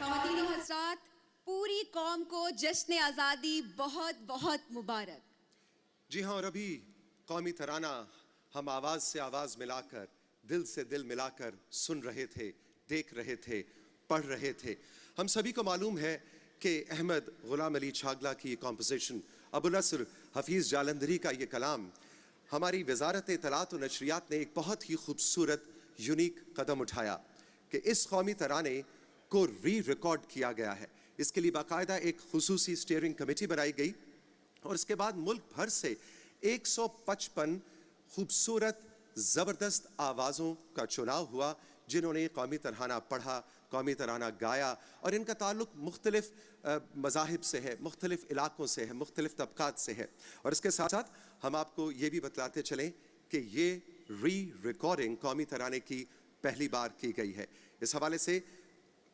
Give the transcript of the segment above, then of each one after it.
خواتین و حضرات، پوری قوم کو جشن آزادی بہت بہت مبارک۔ جی ہاں، اور ابھی قومی ترانہ ہم آواز سے آواز ملا کر، دل سے دل ملا کر سن رہے تھے، دیکھ رہے تھے، پڑھ رہے تھے۔ ہم سبھی کو معلوم ہے کہ احمد غلام علی چھاگلا کی یہ کمپوزیشن، ابو نصر حفیظ جالندھری کا یہ کلام، ہماری وزارت اطلاعات و نشریات نے ایک بہت ہی خوبصورت یونیک قدم اٹھایا کہ اس قومی ترانے کو ریکارڈ کیا گیا ہے۔ اس کے لیے باقاعدہ ایک خصوصی اسٹیئرنگ کمیٹی بنائی گئی اور اس کے بعد ملک بھر سے 155 خوبصورت زبردست آوازوں کا چناؤ ہوا، جنہوں نے قومی ترانہ پڑھا، قومی ترانہ گایا، اور ان کا تعلق مختلف مذاہب سے ہے، مختلف علاقوں سے ہے، مختلف طبقات سے ہے۔ اور اس کے ساتھ ساتھ ہم آپ کو یہ بھی بتلاتے چلیں کہ یہ ریکارڈنگ قومی ترانے کی پہلی بار کی گئی ہے۔ اس حوالے سے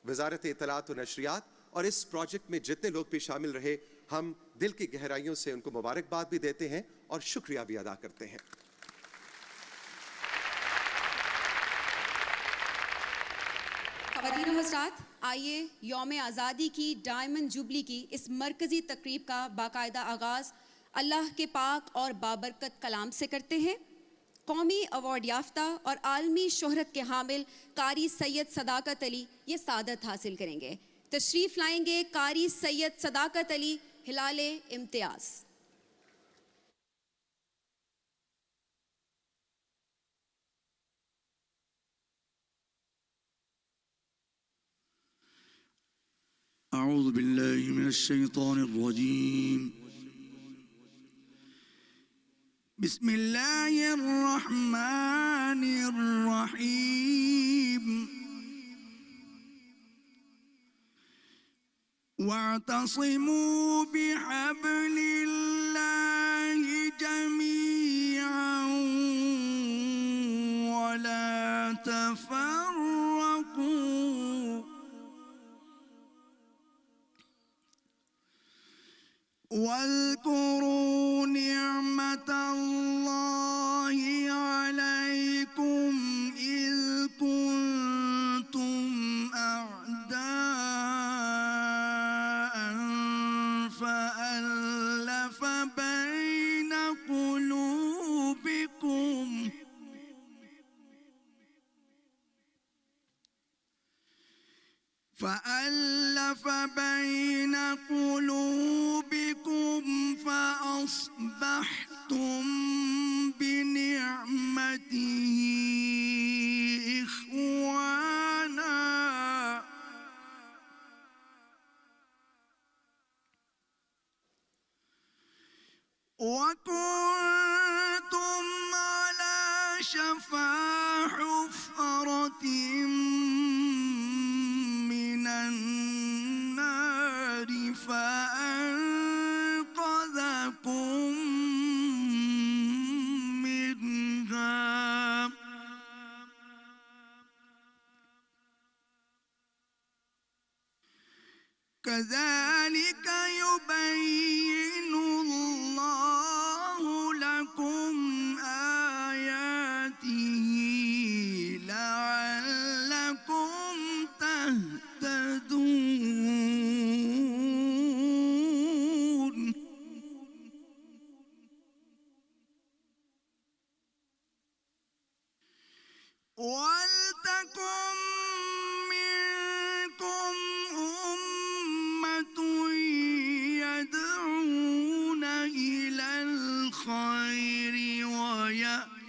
وزارت اطلاعات و نشریات اور اس پروجیکٹ میں جتنے لوگ بھی شامل رہے، ہم دل کی گہرائیوں سے ان کو مبارکباد بھی دیتے ہیں اور شکریہ بھی ادا کرتے ہیں۔ خواتین و حضرات، آئیے یوم آزادی کی ڈائمنڈ جوبلی کی اس مرکزی تقریب کا باقاعدہ آغاز اللہ کے پاک اور بابرکت کلام سے کرتے ہیں۔ قومی ایوارڈ یافتہ اور عالمی شہرت کے حامل قاری سید صداقت علی یہ سعادت حاصل کریں گے۔ تشریف لائیں گے قاری سید صداقت علی، ہلال امتیاز۔ اعوذ باللہ من الشیطان الرجیم، بسم اللہ الرحمن الرحیم، واعتصموا بحبل اللہ جميعا ولا تفرقوا واذكروا نعمة الله عليكم إذ كنتم أعداء فألف بين قلوبكم فأصبحتم بنعمته إخوانا وكنتم على شفا حفرة من النار فأنقذكم منها كذلك يبين الله لكم آياته لعلكم تهتدون ولتكن منكم أمة يدعون إلى الخير ويأمرون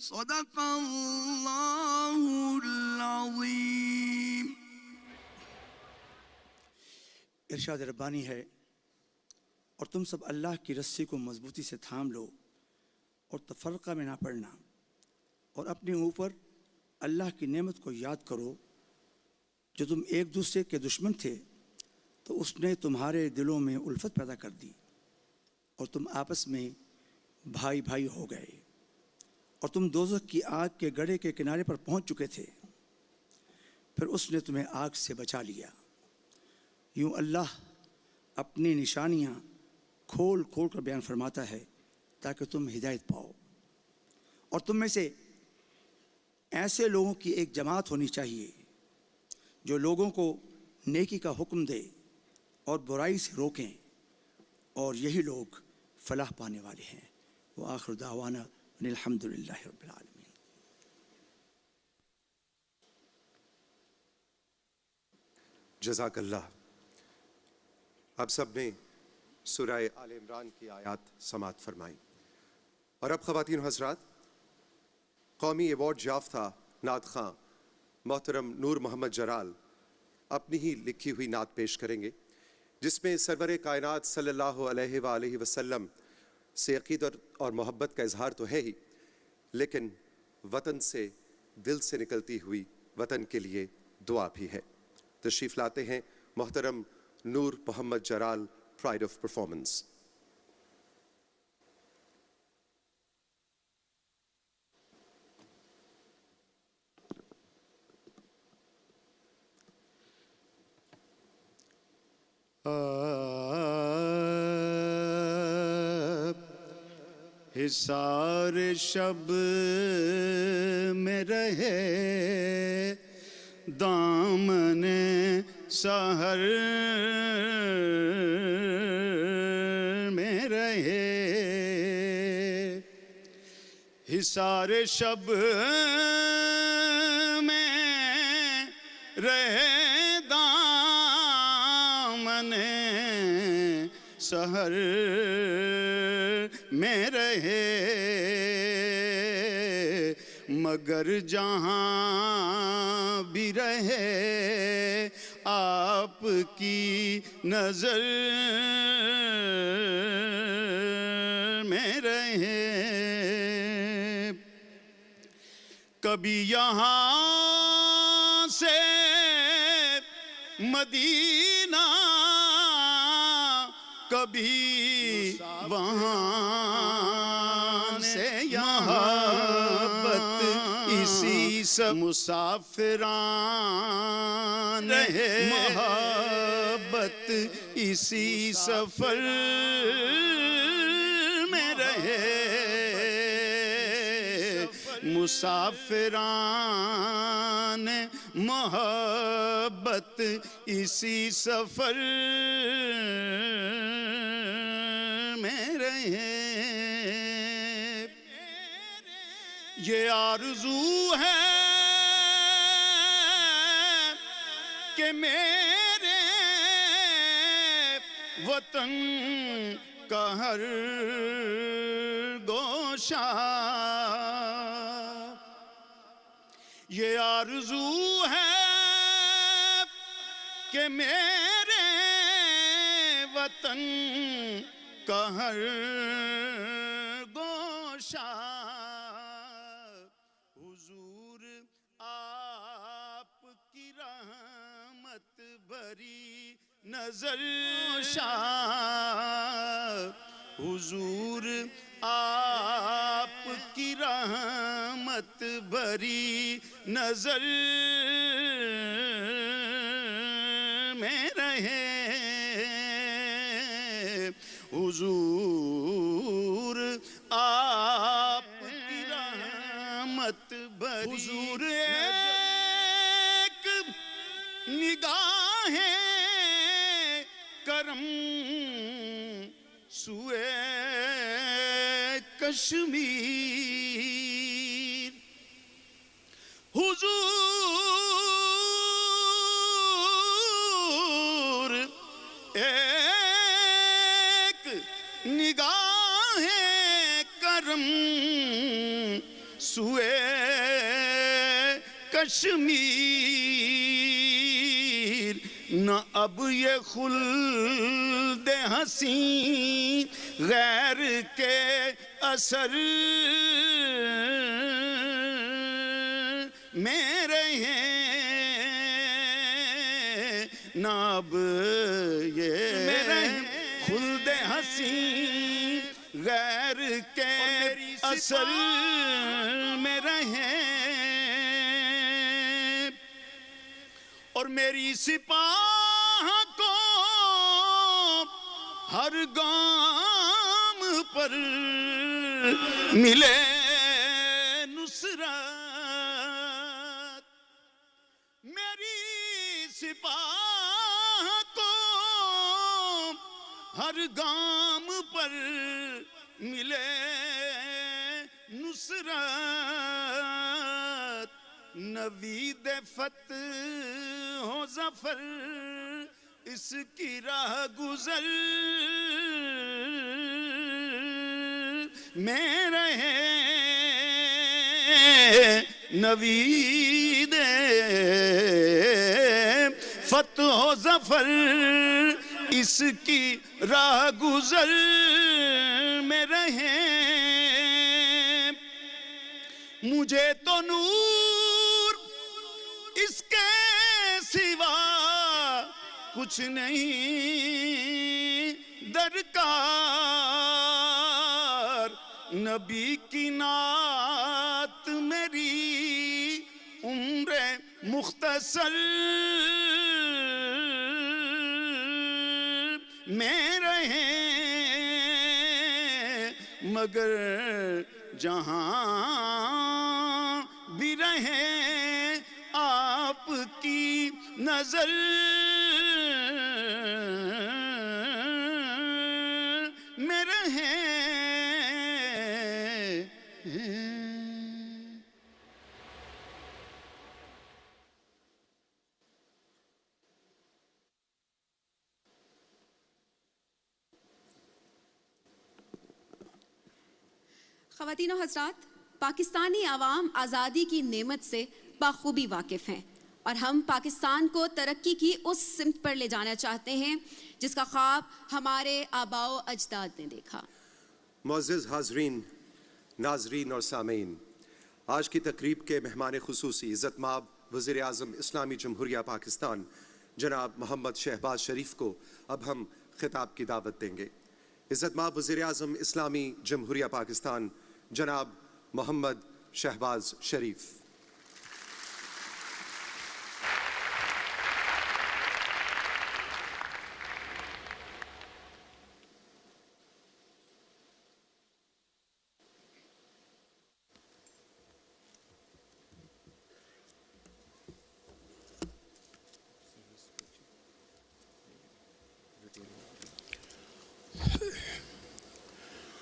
صدق اللہ العظیم۔ ارشاد ربانی ہے، اور تم سب اللہ کی رسی کو مضبوطی سے تھام لو اور تفرقہ میں نہ پڑنا، اور اپنے اوپر اللہ کی نعمت کو یاد کرو۔ جو تم ایک دوسرے کے دشمن تھے تو اس نے تمہارے دلوں میں الفت پیدا کر دی، اور تم آپس میں بھائی بھائی ہو گئے، اور تم دوزخ کی آگ کے گڑھے کے کنارے پر پہنچ چکے تھے، پھر اس نے تمہیں آگ سے بچا لیا۔ یوں اللہ اپنی نشانیاں کھول کھول کر بیان فرماتا ہے تاکہ تم ہدایت پاؤ۔ اور تم میں سے ایسے لوگوں کی ایک جماعت ہونی چاہیے جو لوگوں کو نیکی کا حکم دے اور برائی سے روکیں، اور یہی لوگ فلاح پانے والے ہیں۔ وآخر دعوانا ان الحمد للہ رب العالمین۔ جزاک اللہ۔ آپ سب نے سورہ آل عمران کی آیات سماعت فرمائی، اور اب خواتین و حضرات، قومی ایوارڈ یافتہ نعت خواں محترم نور محمد جلال اپنی ہی لکھی ہوئی نعت پیش کریں گے، جس میں سرور کائنات صلی اللہ علیہ وآلہ وسلم سے عقیدت اور محبت کا اظہار تو ہے ہی، لیکن وطن سے دل سے نکلتی ہوئی وطن کے لیے دعا بھی ہے۔ تشریف لاتے ہیں محترم نور محمد جلال، پرائڈ آف پرفارمنس۔ حصار شب میں رہے دامن سحر میں رہے، حصار شب میں رہے دامن سحر میں رہے، مگر جہاں بھی رہے آپ کی نظر میں رہے۔ کبھی یہاں سے مدینہ، کبھی وہاں سے یہاں، اسی سب مسافران رہے، محبت اسی سفر میں رہے، مسافران محبت اسی سفر میں رہے۔ یہ آرزو ہے کہ میرے وطن کا ہر گوشہ، یہ آرزو ہے کہ میرے وطن کا ہر گوشہ حضور آپ کی رحمت بھری نظر شاہ، حضور آپ کی رحمت بھری نظر میں رہے، حضور آپ کی رحمت بھری، حضور ایک نگاہ کرم سوئے کشمیر، حضور ایک نگاہ کرم سوئے کشمیر، نہ اب یہ خلد حسین غیر کے اثر میں رہے، نہ اب یہ خلد حسین غیر کے اثر میں رہے، اور میری سپاہ کو ہر گام پر ملے نصرت، میری سپاہ کو ہر گام پر ملے نصرت، نوید فتح ہو ظفر اس کی راہ گزر میں رہے، نوید فتح و ظفر اس کی راہ گزر میں رہے، مجھے تو نور اس کے سوا کچھ نہیں درکار، نبی کی نعت میری عمر مختصر میں رہے، مگر جہاں بھی رہے آپ کی نظر میں رہے۔ خواتین و حضرات، پاکستانی عوام آزادی کی نعمت سے بخوبی واقف ہیں، اور ہم پاکستان کو ترقی کی اس سمت پر لے جانا چاہتے ہیں جس کا خواب ہمارے آباء و اجداد نے دیکھا۔ معزز حاضرین، ناظرین اور سامعین، آج کی تقریب کے مہمان خصوصی عزت مآب وزیر اعظم اسلامی جمہوریہ پاکستان جناب محمد شہباز شریف کو اب ہم خطاب کی دعوت دیں گے۔ عزت مآب وزیر اعظم اسلامی جمہوریہ پاکستان جناب محمد شہباز شریف۔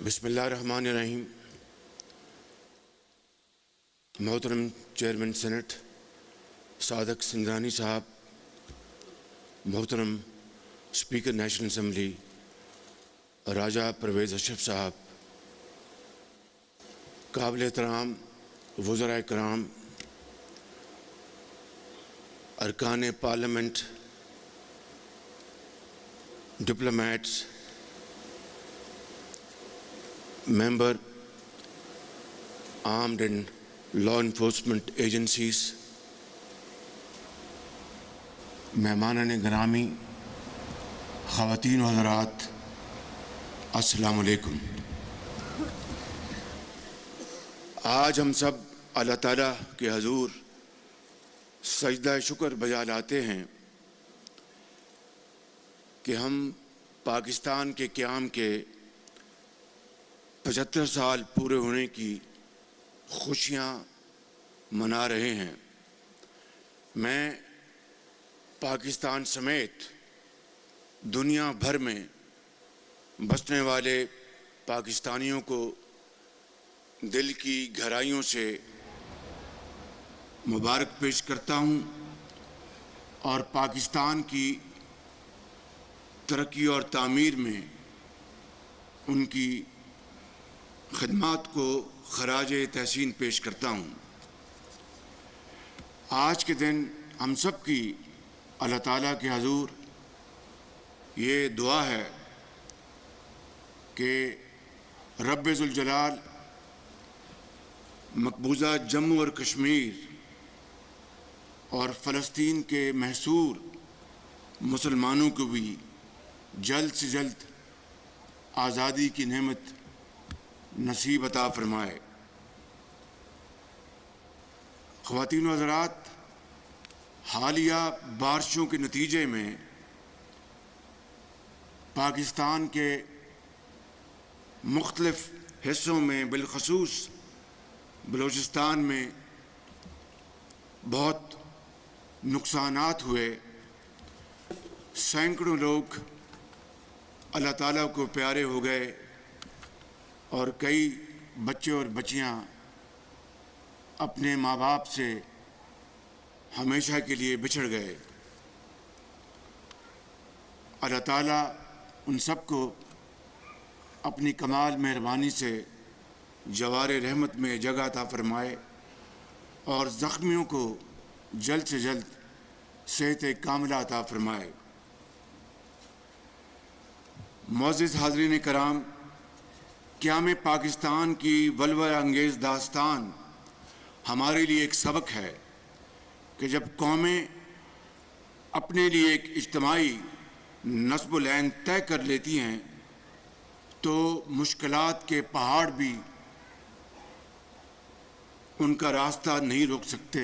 بسم اللہ الرحمن الرحیم۔ محترم چیئرمین سینٹ صادق سنگرانی صاحب، محترم اسپیکر نیشنل اسمبلی راجہ پرویز اشرف صاحب، قابل احترام وزراء کرام، ارکان parliament, diplomats, member armed and law enforcement agencies، مہمانان گرامی، خواتین و حضرات، السلام علیکم۔ آج ہم سب اللہ تعالیٰ کے حضور سجدہ شکر بجا لاتے ہیں کہ ہم پاکستان کے قیام کے 75 سال پورے ہونے کی خوشیاں منا رہے ہیں۔ میں پاکستان سمیت دنیا بھر میں بسنے والے پاکستانیوں کو دل کی گہرائیوں سے مبارک پیش کرتا ہوں، اور پاکستان کی ترقی اور تعمیر میں ان کی خدمات کو خراج تحسین پیش کرتا ہوں۔ آج کے دن ہم سب کی اللہ تعالیٰ کے حضور یہ دعا ہے کہ رب ذوالجلال مقبوضہ جموں اور کشمیر اور فلسطین کے محصور مسلمانوں کو بھی جلد سے جلد آزادی کی نعمت نصیب عطا فرمائے۔ خواتین و حضرات، حالیہ بارشوں کے نتیجے میں پاکستان کے مختلف حصوں میں بالخصوص بلوچستان میں بہت نقصانات ہوئے۔ سینکڑوں لوگ اللہ تعالیٰ کو پیارے ہو گئے اور کئی بچے اور بچیاں اپنے ماں باپ سے ہمیشہ کے لیے بچھڑ گئے۔ اللہ تعالیٰ ان سب کو اپنی کمال مہربانی سے جوار رحمت میں جگہ عطا فرمائے اور زخمیوں کو جلد سے جلد صحت کاملہ عطا فرمائے۔ معزز حاضرین کرام، قیام پاکستان کی ولولہ انگیز داستان ہمارے لیے ایک سبق ہے کہ جب قومیں اپنے لیے ایک اجتماعی نصب العین طے کر لیتی ہیں تو مشکلات کے پہاڑ بھی ان کا راستہ نہیں روک سکتے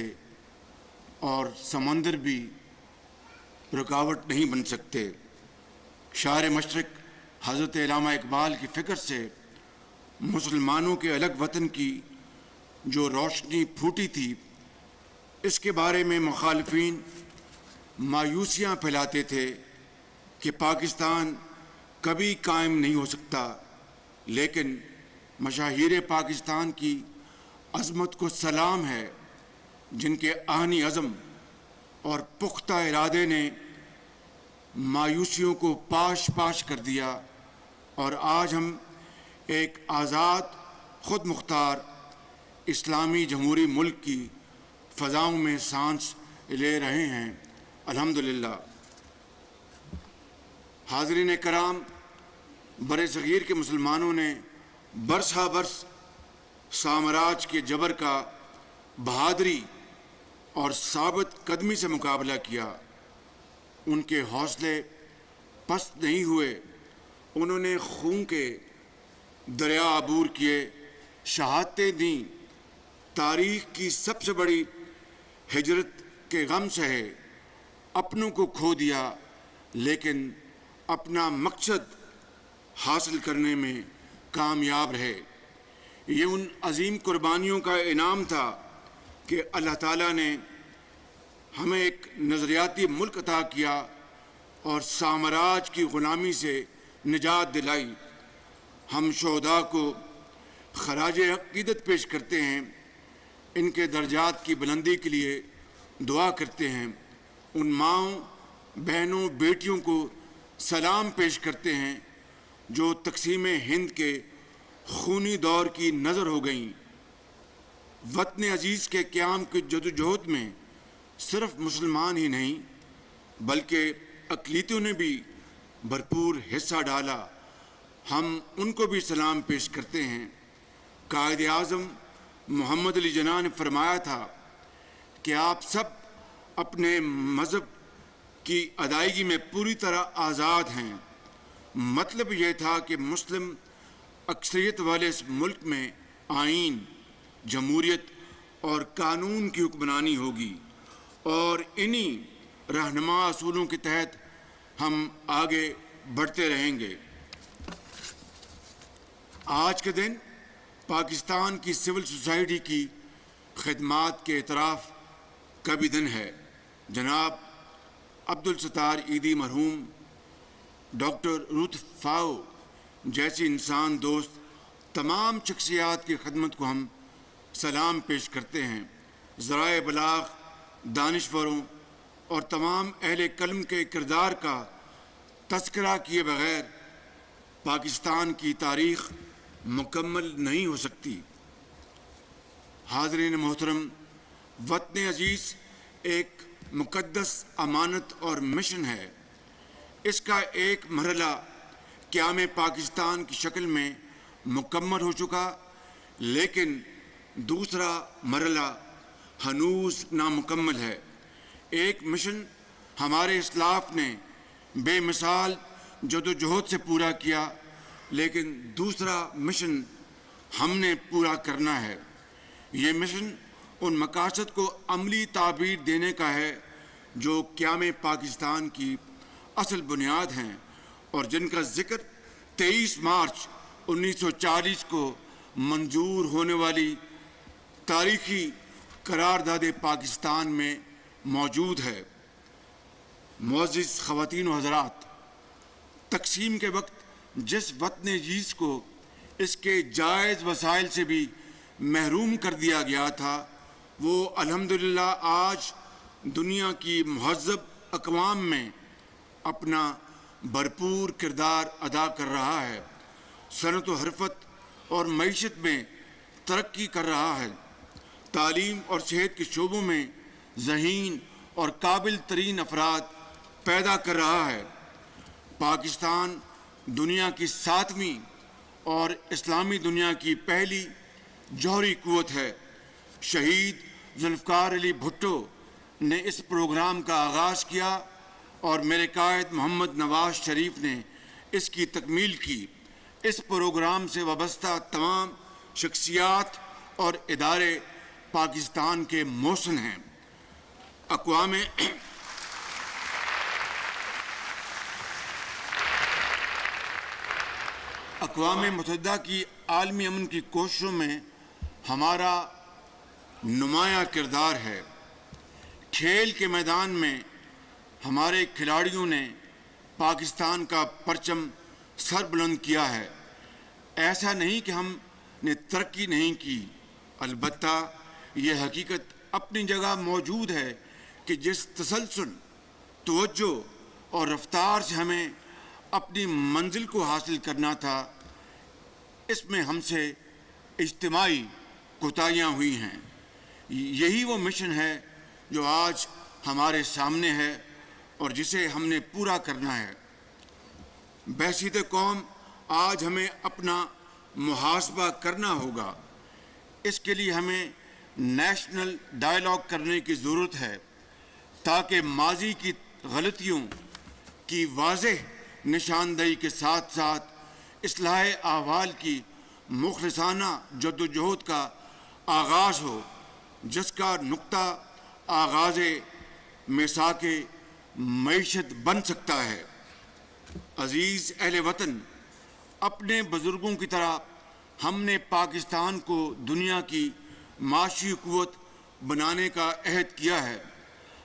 اور سمندر بھی رکاوٹ نہیں بن سکتے۔ شاعر مشرق حضرت علامہ اقبال کی فکر سے مسلمانوں کے الگ وطن کی جو روشنی پھوٹی تھی، اس کے بارے میں مخالفین مایوسیاں پھیلاتے تھے کہ پاکستان کبھی قائم نہیں ہو سکتا، لیکن مشاہیر پاکستان کی عظمت کو سلام ہے، جن کے آہنی عزم اور پختہ ارادے نے مایوسیوں کو پاش پاش کر دیا اور آج ہم ایک آزاد، خود مختار اسلامی جمہوری ملک کی فضاؤں میں سانس لے رہے ہیں، الحمدللہ۔ حاضرین کرام، بر صغیر کے مسلمانوں نے برس ہا برس سامراج کے جبر کا بہادری اور ثابت قدمی سے مقابلہ کیا۔ ان کے حوصلے پست نہیں ہوئے، انہوں نے خون کے دریا عبور کیے، شہادتیں دیں، تاریخ کی سب سے بڑی ہجرت کے غم سہے، اپنوں کو کھو دیا، لیکن اپنا مقصد حاصل کرنے میں کامیاب رہے۔ یہ ان عظیم قربانیوں کا انعام تھا کہ اللہ تعالیٰ نے ہمیں ایک نظریاتی ملک عطا کیا اور سامراج کی غلامی سے نجات دلائی۔ ہم شہداء کو خراج عقیدت پیش کرتے ہیں، ان کے درجات کی بلندی کے لیے دعا کرتے ہیں، ان ماؤں، بہنوں، بیٹیوں کو سلام پیش کرتے ہیں جو تقسیم ہند کے خونی دور کی نظر ہو گئیں۔ وطن عزیز کے قیام کی جدوجہد میں صرف مسلمان ہی نہیں بلکہ اقلیتوں نے بھی بھرپور حصہ ڈالا۔ ہم ان کو بھی سلام پیش کرتے ہیں۔ قائد اعظم محمد علی جناح نے فرمایا تھا کہ آپ سب اپنے مذہب کی ادائیگی میں پوری طرح آزاد ہیں۔ مطلب یہ تھا کہ مسلم اکثریت والے اس ملک میں آئین، جمہوریت اور قانون کی حکمرانی ہوگی اور انہی رہنما اصولوں کے تحت ہم آگے بڑھتے رہیں گے۔ آج کے دن پاکستان کی سول سوسائٹی کی خدمات کے اعتراف کا بھی دن ہے۔ جناب عبدالستار عیدی مرحوم، ڈاکٹر روت فاؤ جیسی انسان دوست تمام شخصیات کی خدمت کو ہم سلام پیش کرتے ہیں۔ ذرائع ابلاغ، دانشوروں اور تمام اہل قلم کے کردار کا تذکرہ کیے بغیر پاکستان کی تاریخ مکمل نہیں ہو سکتی۔ حاضرین محترم، وطن عزیز ایک مقدس امانت اور مشن ہے۔ اس کا ایک مرحلہ قیام پاکستان کی شکل میں مکمل ہو چکا، لیکن دوسرا مرحلہ ہنوز نامکمل ہے۔ ایک مشن ہمارے اسلاف نے بے مثال جدوجہد سے پورا کیا، لیکن دوسرا مشن ہم نے پورا کرنا ہے۔ یہ مشن ان مقاصد کو عملی تعبیر دینے کا ہے جو قیام پاکستان کی اصل بنیاد ہیں اور جن کا ذکر 23 مارچ 1940 کو منظور ہونے والی تاریخی قرارداد پاکستان میں موجود ہے۔ معزز خواتین و حضرات، تقسیم کے وقت جس وطن عزیز کو اس کے جائز وسائل سے بھی محروم کر دیا گیا تھا، وہ الحمدللہ آج دنیا کی مہذب اقوام میں اپنا بھرپور کردار ادا کر رہا ہے، صنعت و حرفت اور معیشت میں ترقی کر رہا ہے، تعلیم اور صحت کے شعبوں میں ذہین اور قابل ترین افراد پیدا کر رہا ہے۔ پاکستان دنیا کی 7ویں اور اسلامی دنیا کی پہلی جوہری قوت ہے۔ شہید ذوالفقار علی بھٹو نے اس پروگرام کا آغاز کیا اور میرے قائد محمد نواز شریف نے اس کی تکمیل کی۔ اس پروگرام سے وابستہ تمام شخصیات اور ادارے پاکستان کے محسن ہیں۔ اقوام متحدہ کی عالمی امن کی کوششوں میں ہمارا نمایاں کردار ہے۔ کھیل کے میدان میں ہمارے کھلاڑیوں نے پاکستان کا پرچم سر بلند کیا ہے۔ ایسا نہیں کہ ہم نے ترقی نہیں کی، البتہ یہ حقیقت اپنی جگہ موجود ہے کہ جس تسلسل، توجہ اور رفتار سے ہمیں اپنی منزل کو حاصل کرنا تھا، اس میں ہم سے اجتماعی کوتاہیاں ہوئی ہیں۔ یہی وہ مشن ہے جو آج ہمارے سامنے ہے اور جسے ہم نے پورا کرنا ہے۔ بحیثیت قوم آج ہمیں اپنا محاسبہ کرنا ہوگا۔ اس کے لیے ہمیں نیشنل ڈائیلاگ کرنے کی ضرورت ہے تاکہ ماضی کی غلطیوں کی واضح نشاندہی کے ساتھ ساتھ اصلاح احوال کی مخلصانہ جدوجہد کا آغاز ہو، جس کا نقطہ آغاز میثاق معیشت بن سکتا ہے۔ عزیز اہل وطن، اپنے بزرگوں کی طرح ہم نے پاکستان کو دنیا کی معاشی قوت بنانے کا عہد کیا ہے۔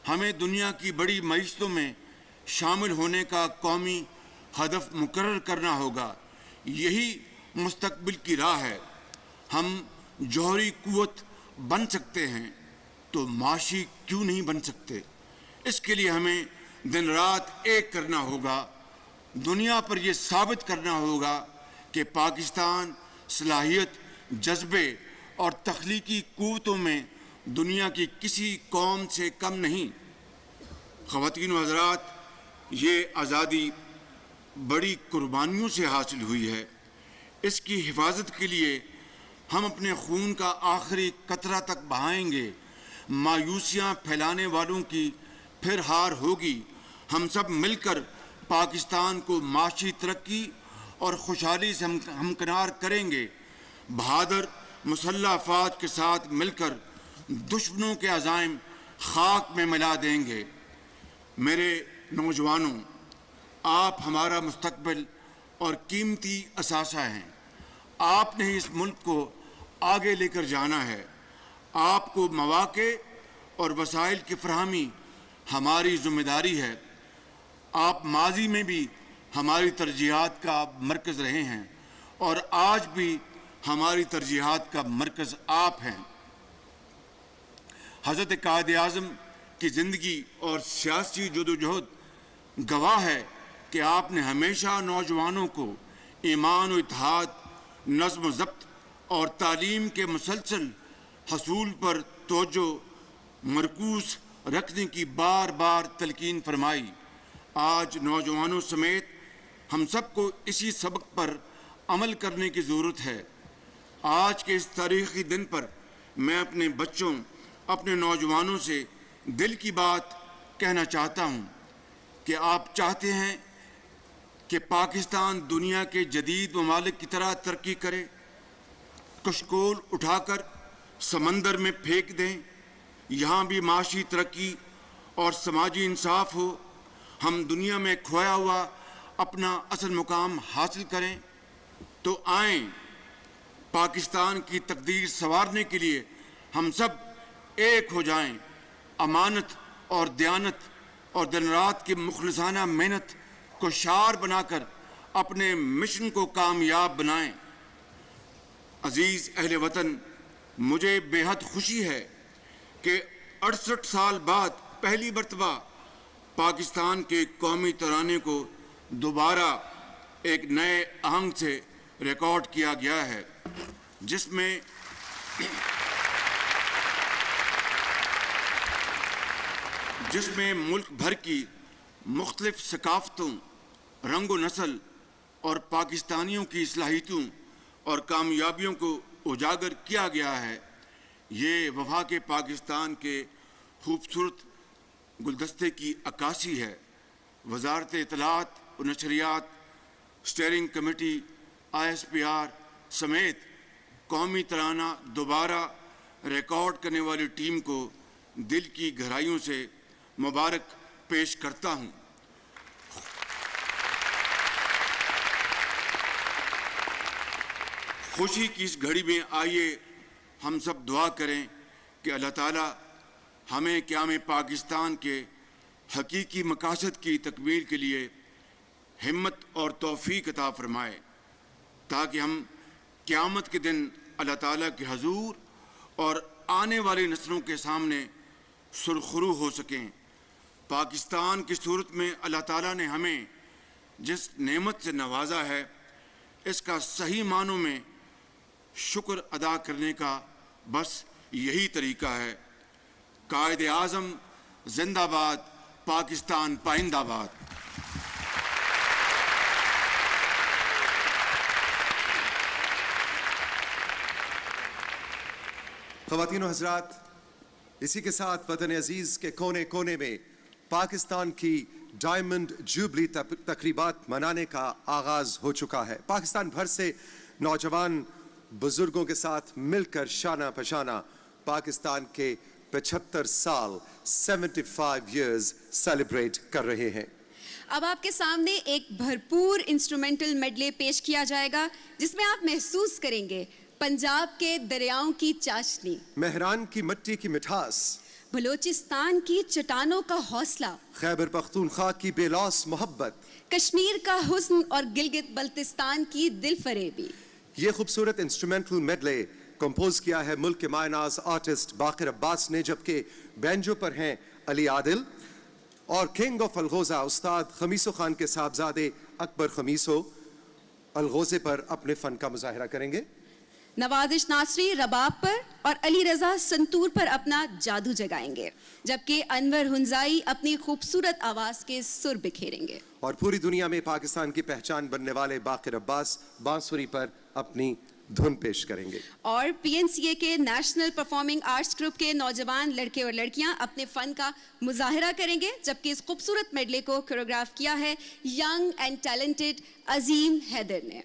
ہمیں دنیا کی بڑی معیشتوں میں شامل ہونے کا قومی ہدف مقرر کرنا ہوگا۔ یہی مستقبل کی راہ ہے۔ ہم جوہری قوت بن سکتے ہیں تو معاشی کیوں نہیں بن سکتے؟ اس کے لیے ہمیں دن رات ایک کرنا ہوگا، دنیا پر یہ ثابت کرنا ہوگا کہ پاکستان صلاحیت، جذبے اور تخلیقی قوتوں میں دنیا کی کسی قوم سے کم نہیں۔ خواتین و حضرات، یہ آزادی بڑی قربانیوں سے حاصل ہوئی ہے۔ اس کی حفاظت کے لیے ہم اپنے خون کا آخری قطرہ تک بہائیں گے۔ مایوسیاں پھیلانے والوں کی پھر ہار ہوگی۔ ہم سب مل کر پاکستان کو معاشی ترقی اور خوشحالی سے ہمکنار کریں گے۔ بہادر مسلح افواج کے ساتھ مل کر دشمنوں کے عزائم خاک میں ملا دیں گے۔ میرے نوجوانوں، آپ ہمارا مستقبل اور قیمتی اثاثہ ہیں۔ آپ نے اس ملک کو آگے لے کر جانا ہے۔ آپ کو مواقع اور وسائل کی فراہمی ہماری ذمہ داری ہے۔ آپ ماضی میں بھی ہماری ترجیحات کا مرکز رہے ہیں اور آج بھی ہماری ترجیحات کا مرکز آپ ہیں۔ حضرت قائد اعظم کی زندگی اور سیاسی جدوجہد گواہ ہے کہ آپ نے ہمیشہ نوجوانوں کو ایمان و اتحاد، نظم و ضبط اور تعلیم کے مسلسل حصول پر توجہ مرکوز رکھنے کی بار بار تلقین فرمائی۔ آج نوجوانوں سمیت ہم سب کو اسی سبق پر عمل کرنے کی ضرورت ہے۔ آج کے اس تاریخی دن پر میں اپنے بچوں، اپنے نوجوانوں سے دل کی بات کہنا چاہتا ہوں کہ آپ چاہتے ہیں کہ پاکستان دنیا کے جدید ممالک کی طرح ترقی کرے، کشکول اٹھا کر سمندر میں پھینک دیں، یہاں بھی معاشی ترقی اور سماجی انصاف ہو، ہم دنیا میں کھویا ہوا اپنا اصل مقام حاصل کریں، تو آئیں پاکستان کی تقدیر سنوارنے کے لیے ہم سب ایک ہو جائیں، امانت اور دیانت اور دن رات کی مخلصانہ محنت کو شعار بنا کر اپنے مشن کو کامیاب بنائیں۔ عزیز اہل وطن، مجھے بے حد خوشی ہے کہ 68 سال بعد پہلی مرتبہ پاکستان کے قومی ترانے کو دوبارہ ایک نئے آہنگ سے ریکارڈ کیا گیا ہے، جس میں ملک بھر کی مختلف ثقافتوں، رنگ و نسل اور پاکستانیوں کی صلاحیتوں اور کامیابیوں کو اجاگر کیا گیا ہے۔ یہ وفاق پاکستان کے خوبصورت گلدستے کی عکاسی ہے۔ وزارت اطلاعات و نشریات، اسٹیئرنگ کمیٹی، ISPR سمیت قومی ترانہ دوبارہ ریکارڈ کرنے والی ٹیم کو دل کی گہرائیوں سے مبارک پیش کرتا ہوں۔ خوشی کی اس گھڑی میں آئیے ہم سب دعا کریں کہ اللہ تعالیٰ ہمیں قیام پاکستان کے حقیقی مقاصد کی تکمیل کے لیے ہمت اور توفیق عطا فرمائے، تاکہ ہم قیامت کے دن اللہ تعالیٰ کے حضور اور آنے والی نسلوں کے سامنے سرخرو ہو سکیں۔ پاکستان کی صورت میں اللہ تعالیٰ نے ہمیں جس نعمت سے نوازا ہے، اس کا صحیح معنوں میں شکر ادا کرنے کا بس یہی طریقہ ہے۔ قائد اعظم زندہ باد، پاکستان پائندہ باد۔ خواتین و حضرات، اسی کے ساتھ وطن عزیز کے کونے کونے میں پاکستان کی ڈائمنڈ جوبلی تقریبات منانے کا آغاز ہو چکا ہے۔ پاکستان بھر سے نوجوان بزرگوں کے ساتھ مل کر شانہ پشانہ پاکستان کے 75 سال 75 ایئرز سیلیبریٹ کر رہے ہیں۔ اب آپ کے سامنے ایک بھرپور انسٹرومنٹل میڈلے پیش کیا جائے گا، جس میں آپ محسوس کریں گے پنجاب کے دریاؤں کی چاشنی، مہران کی مٹی کی مٹھاس، بلوچستان کی چٹانوں کا حوصلہ، خیبر پختونخوا کی بے لوث محبت، کشمیر کا حسن اور گلگت بلتستان کی دل فریبی۔ یہ خوبصورت انسٹرومنٹل میڈلے کمپوز کیا ہے ملک کے مائع ناز آرٹسٹ باقر عباس نے، جبکہ بینجو پر ہیں علی عادل اور کنگ آف الغوزہ استاد خمیسو خان کے صاحبزادے اکبر خمیسو الغوزے پر اپنے فن کا مظاہرہ کریں گے۔ نوازش ناصری رباب پر اور علی رضا سنتور پر اپنا جادو جگائیں گے، جبکہ انور ہنزائی اپنی خوبصورت آواز کے سر بکھیریں گے۔ اور پوری دنیا میں پاکستان کی پہچان بننے والے باقر عباس بانسری پر اپنی دھن پیش کریں گے۔ اور PNCA کے نیشنل پرفارمنگ آرٹس گروپ کے نوجوان لڑکے اور لڑکیاں اپنے فن کا مظاہرہ کریں گے، جبکہ اس خوبصورت میڈلے کو کوریوگراف کیا ہے ینگ اینڈ ٹیلنٹڈ عظیم حیدر نے۔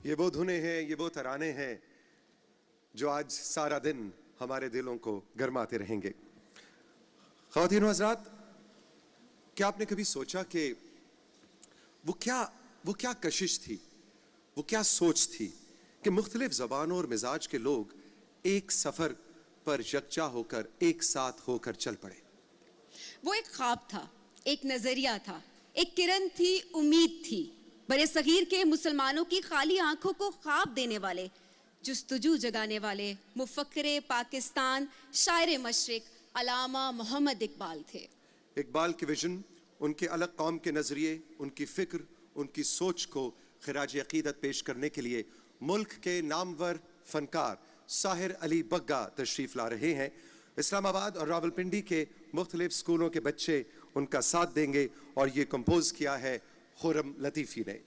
یہ وہ دھنیں ہیں, یہ وہ ترانے ہیں جو آج سارا دن ہمارے دلوں کو گرماتے رہیں گے. خواتین و حضرات, کیا آپ نے کبھی سوچا کہ وہ کیا کشش تھی, وہ کیا سوچ تھی کہ مختلف زبانوں اور مزاج کے لوگ ایک سفر پر یکجا ہو کر, ایک ساتھ ہو کر چل پڑے. وہ ایک خواب تھا, ایک نظریہ تھا, ایک کرن تھی, امید تھی. برے صغیر کے مسلمانوں کی خالی آنکھوں کو خواب دینے والے, جستجو جگانے والے مفکر پاکستان, شاعر مشرق علامہ محمد اقبال تھے. اقبال کے ویژن, ان کے الگ قوم کے نظریے, ان کی فکر, ان کی سوچ کو خراج عقیدت پیش کرنے کے لیے ملک کے نامور فنکار ساحر علی بگا تشریف لا رہے ہیں. اسلام آباد اور راولپنڈی کے مختلف سکولوں کے بچے ان کا ساتھ دیں گے اور یہ کمپوز کیا ہے خرم لطیفی نے.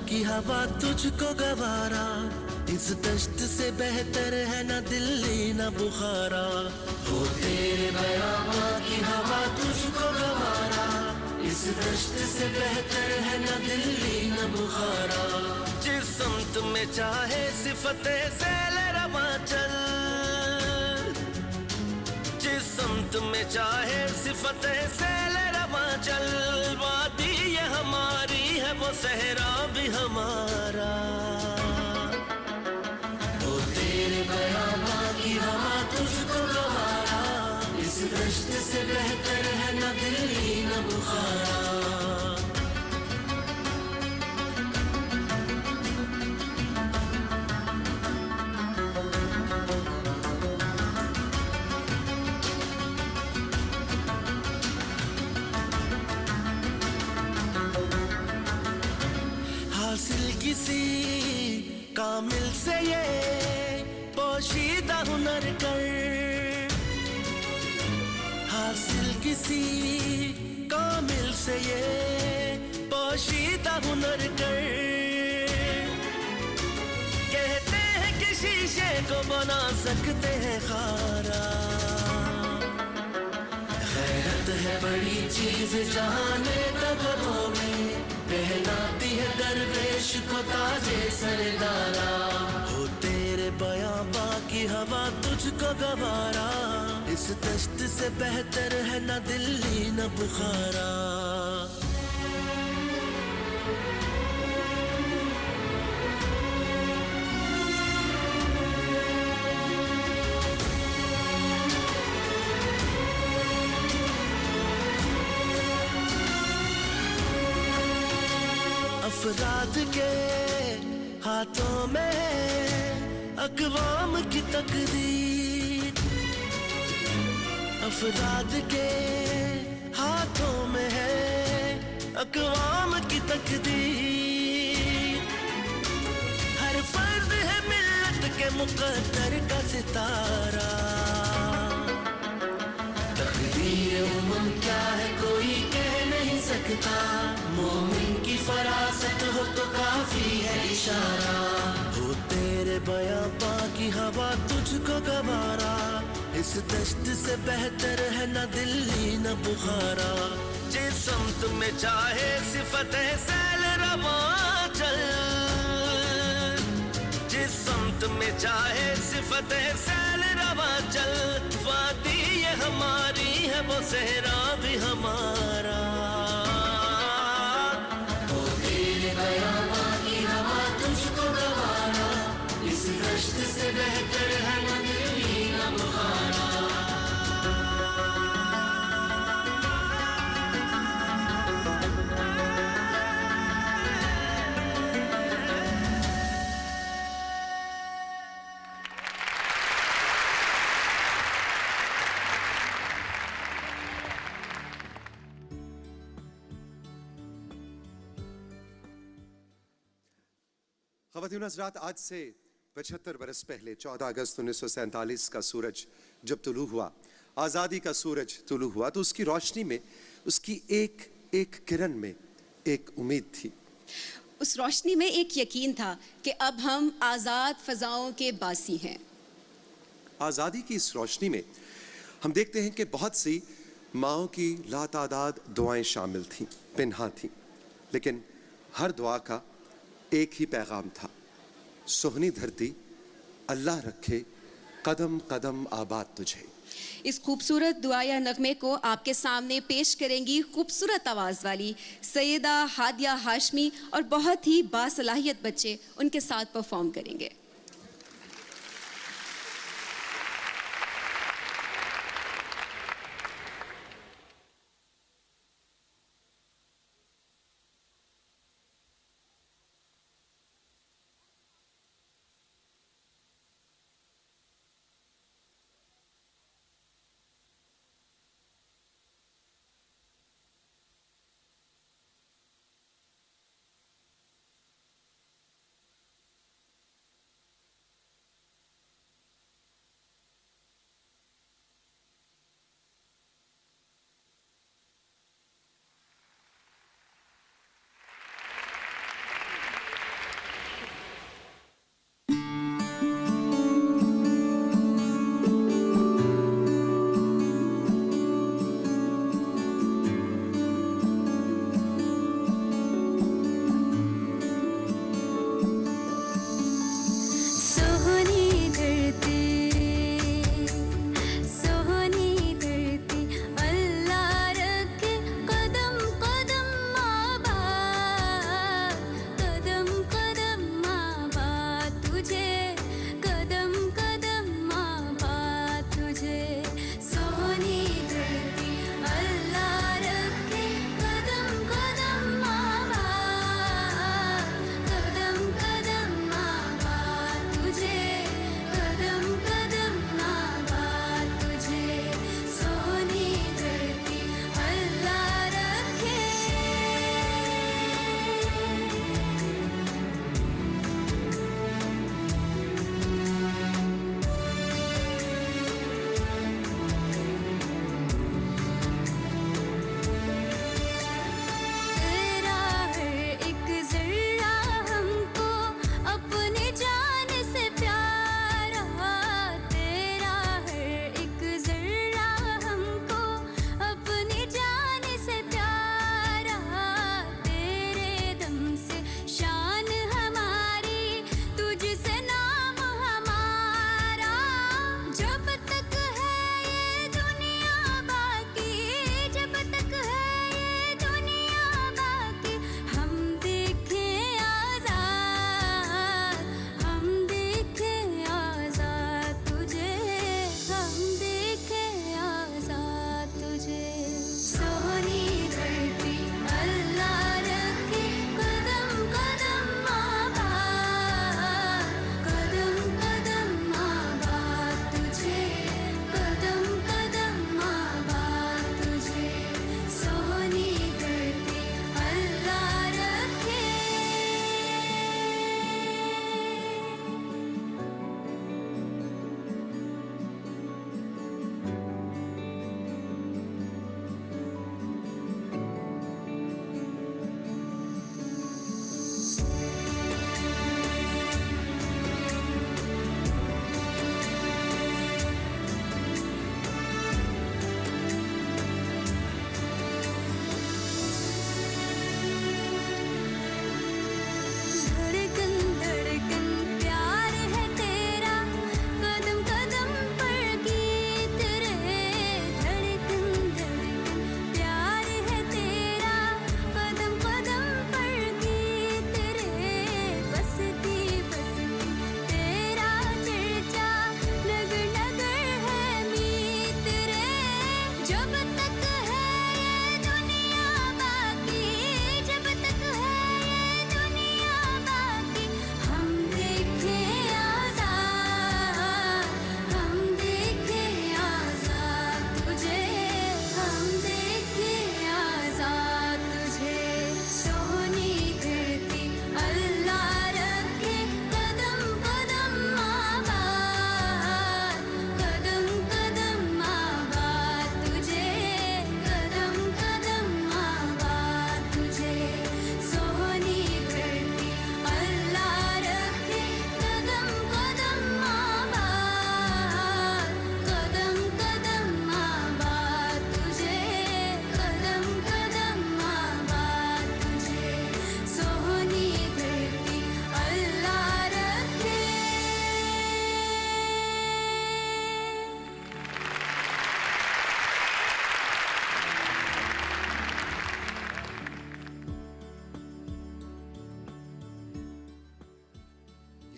کی ہوا تجھ کو گوارا, اس دشت سے بہتر ہے نہ دلی نہ بخارا. ہو تیرے بیاباں کی ہوا تجھ کو گوارا, اس دشت سے بہتر ہے نہ دلی نہ بخارا. جس سمت میں چاہے صفت سیل رواں چل, جس سمت میں چاہے صفت سیل رواں چل. وادی یہ ہماری ہے, وہ صحرا بھی ہمارا. وہ تیرے بیاباں کی ہوا تجھ کو گوارا, اس دشت سے بہتر ہے نہ دلی نہ بخارا. کسی کامل سے یہ پوشیدہ ہنر کر, حاصل کسی کامل سے یہ پوشیدہ ہنر کر. کہتے ہیں کہ شیشے کو بنا سکتے ہیں خارا, غیرت ہے بڑی چیز جہان تبروں میں, پہناتی ہے درویش کو تاج سردارا. ہو تیرے بیاباں کی ہوا تجھ کو گوارا, اس دشت سے بہتر ہے نہ دلی نہ بخارا. افراد کے ہاتھوں میں ہے اقوام کی تقدیر, افراد کے ہاتھوں میں ہے اقوام کی تقدیر. ہر فرد ہے ملت کے مقدر کا ستارہ, تقدیر امم کیا ہے کوئی کہہ نہیں سکتا. مومن کی فراست ہو تو کافی ہے اشارہ. ہو تیرے بیاباں کی ہوا تجھ کو گوارا, اس دشت سے بہتر ہے نہ دلی نہ بخارا. جس سمت میں چاہے صفت سیل رواں چل, جس سمت میں چاہے صفت سیل رواں چل. وادی یہ ہماری ہے, وہ صحرا بھی ہمارا. بیاباں کی ہوا تجھ کو گوارا, اس دشت سے بہتر ہے نہ دلی نہ بخارا. خواتین حضرات، آج سے 75 برس پہلے 14 اگست 1947 کا سورج جب طلوع ہوا، آزادی کا سورج طلوع ہوا، تو اس کی روشنی میں، اس کی ایک ایک کرن میں ایک امید تھی. اس روشنی میں ایک یقین تھا کہ اب ہم آزاد فضاؤں کے باسی ہیں. آزادی کی اس روشنی میں ہم دیکھتے ہیں کہ بہت سی ماؤں کی لاتعداد دعائیں شامل تھیں، پنہاں تھیں، لیکن ہر دعا کا ایک ہی پیغام تھا: سہنی دھرتی اللہ رکھے قدم قدم آباد تجھے. اس خوبصورت دعا یا نغمے کو آپ کے سامنے پیش کریں گی خوبصورت آواز والی سیدہ ہادیہ ہاشمی، اور بہت ہی باصلاحیت بچے ان کے ساتھ پرفارم کریں گے.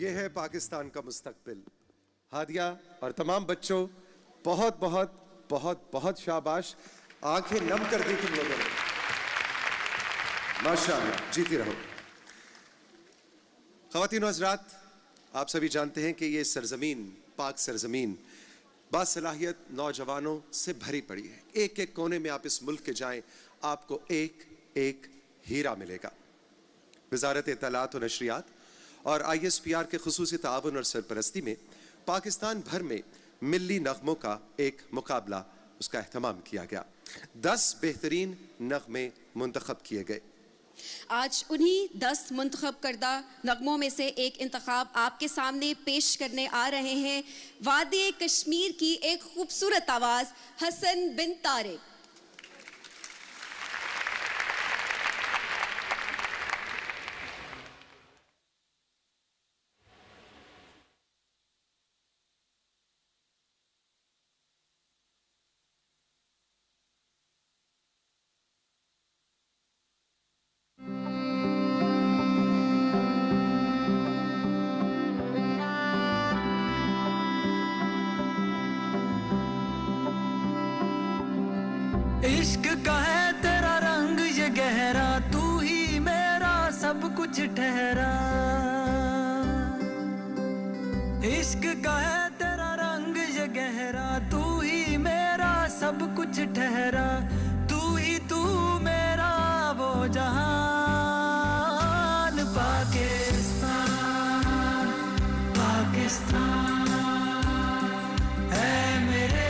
یہ ہے پاکستان کا مستقبل. ہادیہ اور تمام بچوں بہت بہت بہت بہت شاباش. آنکھیں نم کر دی تم لوگوں نے. ماشاءاللہ, جیتی رہو. خواتین و حضرات, آپ سبھی جانتے ہیں کہ یہ سرزمین, پاک سرزمین, باصلاحیت نوجوانوں سے بھری پڑی ہے. ایک ایک کونے میں آپ اس ملک کے جائیں, آپ کو ایک ایک ہیرا ملے گا. وزارت اطلاعات و نشریات اور ISPR کے خصوصی تعاون اور سرپرستی میں پاکستان بھر میں ملی نغموں کا ایک مقابلہ, اس کا اہتمام کیا گیا. 10 بہترین نغمے منتخب کیے گئے. آج انہی 10 منتخب کردہ نغموں میں سے ایک انتخاب آپ کے سامنے پیش کرنے آ رہے ہیں. وادی کشمیر کی ایک خوبصورت آواز, حسن بن طارق. عشق کا ہے تیرا رنگ یہ گہرا, تو ہی میرا سب کچھ ٹھہرا. عشق کا ہے تیرا رنگ یہ گہرا, تو ہی میرا سب کچھ ٹھہرا. تو ہی تو میرا وہ جہان. پاکستان پاکستان ہے میرے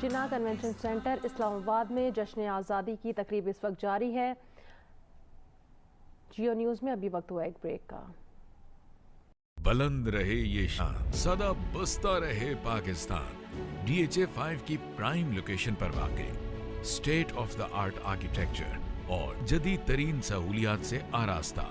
جناح کنونشن سینٹر اسلام آباد میں جشن آزادی کی تقریب اس وقت جاری ہے. جیو نیوز میں ابھی وقت ہوا ایک بریک کا. بلند رہے یہ شان, سدا بستا رہے پاکستان. DHA 5 کی پرائم لوکیشن پر واقع, state of the art architecture اور جدید ترین سہولیات سے آراستہ